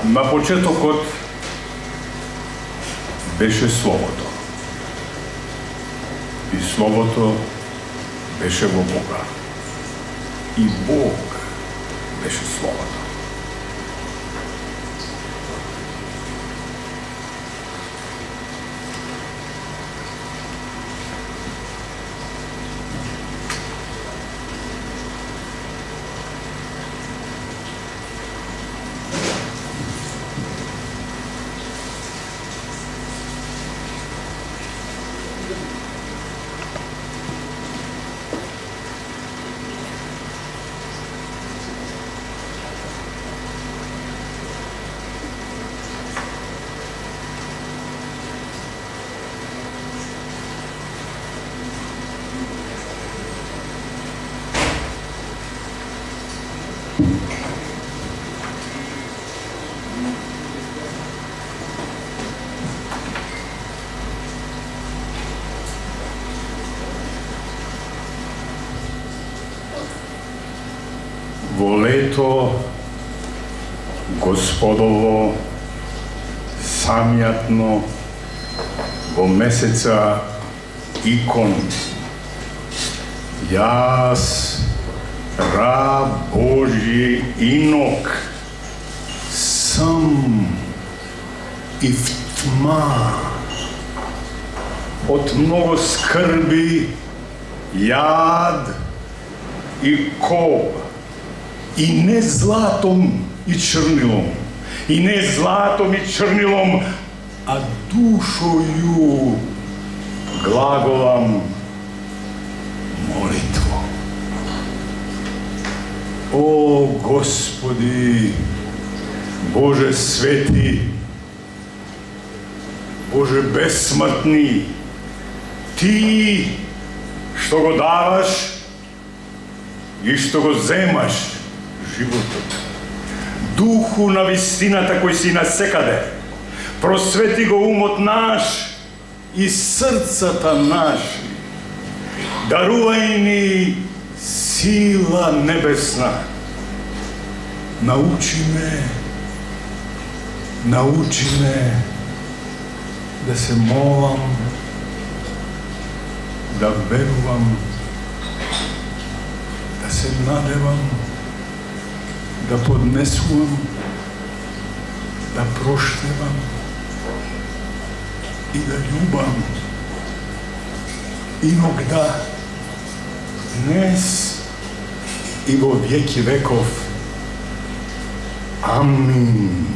На почетокот беше Словото. И Словото беше во Бога. И Бог беше Словото. Во лето Господово, самјатно, во месеца Икон, јас, раб Божји инок, сам и в тма, од много скрби, јад и коб, и не златом и чернилом, и не златом и чернилом, а душою глаголам молитво. О Господи, Боже свети, Боже бессмртни, Ти што го даваш и што го земаш животот. Духу на вистината кој си насекаде, просвети го умот наш и срцата наши. Дарувај ни сила небесна. Научи ме да се молам, да верувам, да се надевам, да поднесувам, да проштевам и да љубам. Иногда, днес и во веки веков. Амин.